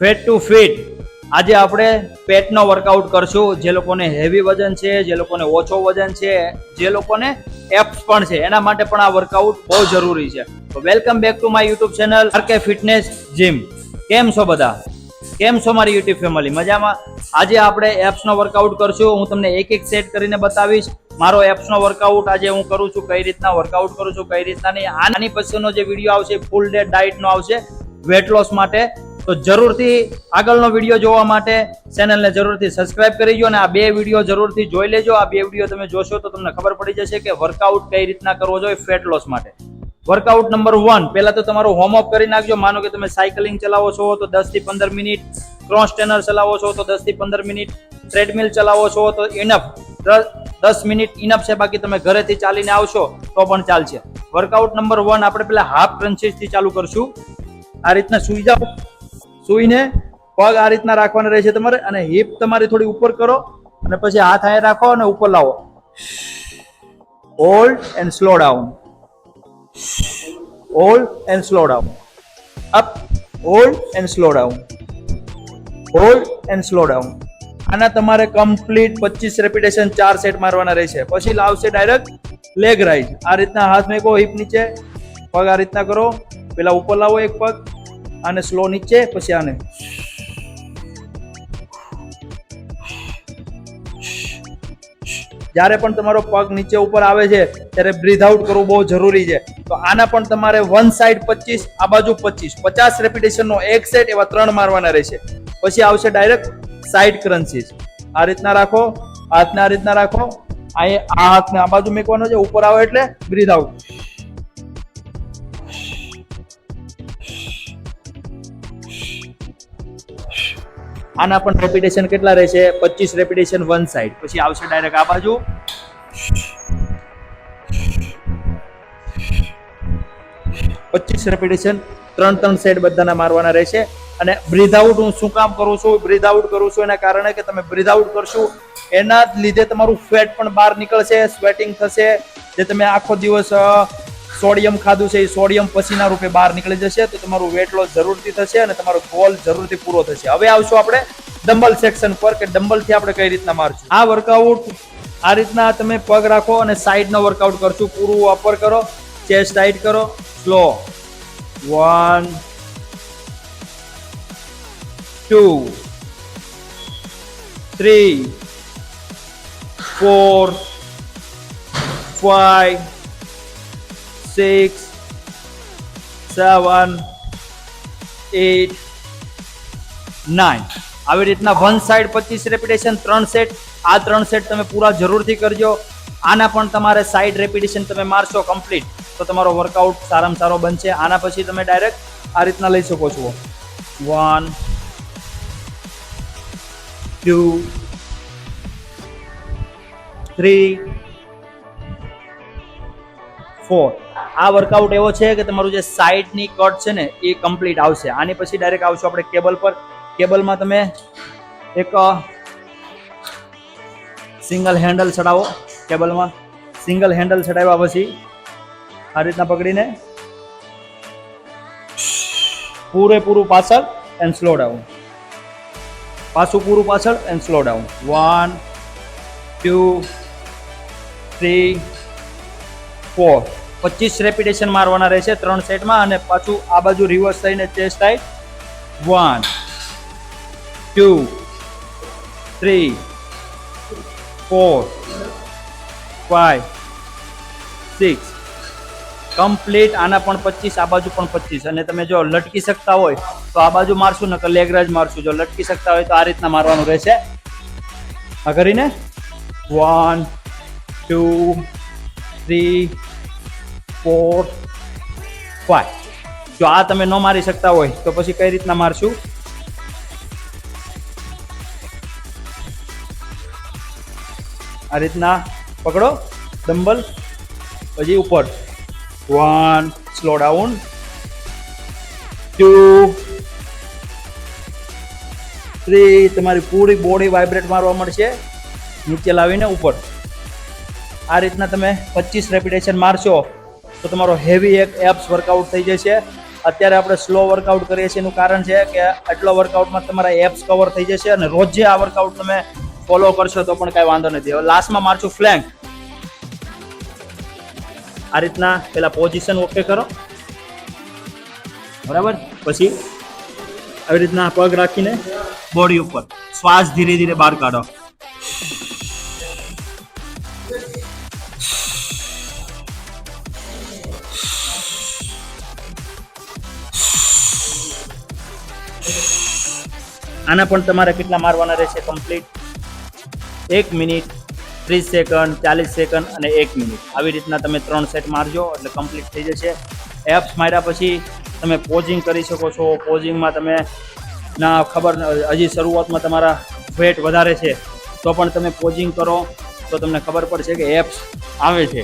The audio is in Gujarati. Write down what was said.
ફેટ ટુ ફિટ આજે આપણે પેટનો વર્કઆઉટ કરશું. જે લોકોને હેવી વજન છે, જે લોકોને ઓછો વજન છે, જે લોકોને એપ્સ પણ છે, એના માટે પણ આ વર્કઆઉટ બહુ જરૂરી છે. તો welcome back to my YouTube channel RK fitness gym. કેમ છો બધા? કેમ છો મારી યુટ્યુબ ફેમિલી? મજામાં? આજે આપણે એપ્સનો વર્કઆઉટ કરશું. હું તમને એક એક સેટ કરીને બતાવીશ. મારો એપ્સનો વર્કઆઉટ આજે હું કરું છું, કઈ રીતના વર્કઆઉટ કરું છું, કઈ રીતના નહીં. આની પછીનો જે વિડીયો આવશે ફૂલ ડે ડાયટનો આવશે વેટ લોસ માટે. તો જરૂરથી આગળનો વિડીયો જોવા માટે ચેનલને જરૂરથી સબસ્ક્રાઇબ કરી દો અને આ બે વિડીયો જરૂરથી જોઈ લેજો. આ બે વિડીયો તમે જોશો તો તમને ખબર પડી જશે કે વર્કઆઉટ કઈ રીતના કરવો જોઈએ ફેટ લોસ માટે. વર્કઆઉટ નંબર 1, પહેલા તો તમારું હોમ અપ કરી નાખજો. માનો કે તમે સાયકલિંગ ચલાવો છો તો 10 થી 15 મિનિટ, ક્રોસ ટ્રેનર ચલાવો છો તો 10 થી 15 મિનિટ, ટ્રેડમિલ ચલાવો છો તો ઇનફ 10 મિનિટ ઇનફ છે. બાકી તમે ઘરેથી ચાલીને આવશો તો પણ ચાલશે. વર્કઆઉટ નંબર 1 આપણે પેલા હાફ ક્રન્ચીસ થી ચાલુ કરશું. આ રીતના સુઈ જાઓ, સુઈને પગ આ રીતના રાખવાના રહેશે તમારે અને હિપ તમારી થોડી ઉપર કરો અને પછી હાથ અહીંયા રાખો અને ઉપર લાવો. Hold and slow down, hold and slow down, up, hold and slow down, hold and slow down. આના તમારે કમ્પ્લીટ 25 રેપિટેશન 4 સેટ મારવાના રહેશે. પછી લાવશે ડાયરેક્ટ લેગ રાઇઝ. આ રીતના હાથ મેકો હિપ નીચે, પગ આ રીતના કરો, પેલા ઉપર લાવો એક પગ, આને સ્લો નીચે, પછી આને જ્યારે પણ તમારો પગ નીચે ઉપર આવે છે ત્યારે બ્રીથ આઉટ કરવું બહુ જરૂરી છે. તો આના પણ તમારે વન સાઈડ 25, આ બાજુ 25, 50 રેપિટેશન નો એક સેટ, એવા 3 મારવાના રહેશે. પછી આવશે ડાયરેક્ટ સાઈડ ક્રન્ચીસ. આ રીતના રાખો, હાથને આ રીતના રાખો, આ હાથને આ બાજુ મેકવાનો છે, ઉપર આવે એટલે બ્રીથ આઉટ. આના પણ રેપિટેશન કેટલા રહેશે? 25 રેપિટેશન વન સાઈડ. પછી આવશે ડાયરેક્ટ આ બાજુ, પચીસ રેપિટેશન 3 સેટ બધાના મારવાના રહેશે. અને બ્રીથ આઉટ હું શું કામ કરું છું? બ્રીથ આઉટ કરું છું એના કારણે કે તમે બ્રીથ આઉટ કરશો એના લીધે તમારું ફેટ પણ બહાર નીકળશે, સ્વેટિંગ થશે. જે તમે આખો દિવસ સોડિયમ ખાધું છે એ સોડિયમ પસીના રૂપે બહાર નીકળી જશે. તો તમારું વેટ લોસ જરૂરથી થશે અને તમારો ગોલ જરૂરથી પૂરો થશે. હવે આવશું આપણે ડમ્બલ સેક્શન પર કે ડમ્બલથી આપણે કઈ રીતના મારશું. આ વર્કઆઉટ આ રીતના તમે પગ રાખો અને સાઈડનો વર્કઆઉટ કરશું. પૂરું અપર કરો, ચેસ્ટ ટાઈટ કરો, સ્લો. 1 2 3 4 5 6 7 8 9. આવી રીતના વન સાઈડ 25 રેપિટેશન 3 સેટ. આ 3 સેટ તમે પૂરા જરૂરથી કરજો. આના પણ તમારે સાઈડ રેપિટેશન તમે મારશો કમ્પ્લીટ તો તમારો વર્કઆઉટ સારામાં સારો બનશે. આના પછી તમે ડાયરેક્ટ આ રીતના લઈ શકો છો. 1 2 3 4. આ વર્કઆઉટ એવો છે કે તમારું જે સાઈડની કટ છે ને એ કમ્પ્લીટ આવશે. આની પછી ડાયરેક્ટ આવશો આપણે કેબલ પર. કેબલમાં તમે એક સિંગલ હેન્ડલ ચડાવો. કેબલમાં સિંગલ હેન્ડલ ચડાવ્યા પછી આ રીતના પકડીને પૂરેપૂરું પાછળ એન્ડ સ્લો ડાઉન, પાછું પૂરું પાછળ એન્ડ સ્લો ડાઉન. 1 2 3 4. 25 રેપિટેશન મારવાના રહેશે 3 સેટમાં. અને પાછું આ બાજુ રિવર્સ થઈને ચેસ્ટ ટાઈટ. 1 2 3 4 5 6 કમ્પ્લીટ. આના પણ 25, આ બાજુ પણ 25. અને તમે જો લટકી શકતા હોય તો આ બાજુ મારશું, નકર લેગ રાઇઝ મારશું. જો લટકી શકતા હોય તો આ રીતના મારવાનું રહેશે. આ કરીને 1 2 3 4 5. જો આ તમે ન મારી શકતા હોય તો પછી કઈ રીતના મારશું? આ રીતના પકડો ડમ્બલ, પછી ઉપર 1 સ્લો ડાઉન, 2 3. તમારી પૂરી બોડી વાઇબ્રેટ મારવા મળશે નીચે લાવીને ઉપર. આ રીતના તમે 25 રેપિટેશન મારશો તો તમારો હેવી એક એપ્સ વર્કઆઉટ થઈ જશે. અત્યારે આપણે સ્લો વર્કઆઉટ કરીએ છીએ એનું કારણ છે કે આટલો વર્કઆઉટમાં તમારા એપ્સ કવર થઈ જશે અને રોજ જે આ વર્કઆઉટ તમે ફોલો કરશો તો પણ કાંઈ વાંધો નથી. હવે લાસ્ટમાં મારશું ફ્લેન્ક. આ રીતના પેલા પોઝિશન ઓકે કરો, બરાબર. પછી આવી રીતના પગ રાખીને બોડી ઉપર શ્વાસ ધીરે ધીરે બહાર કાઢો. આના પણ તમારે કેટલા મારવાના રહેશે કમ્પ્લીટ? 1 મિનિટ, 30 સેકન્ડ, 40 સેકન્ડ અને 1 મિનિટ. આવી રીતના તમે 3 સેટ મારજો એટલે કમ્પ્લીટ થઈ જશે. એપ્સ માર્યા પછી તમે પોઝિંગ કરી શકો છો. પોઝિંગમાં તમે ના ખબર હજી શરૂઆતમાં તમારા વેટ વધારે છે તો પણ તમે પોઝિંગ કરો તો તમને ખબર પડશે કે એપ્સ આવે છે.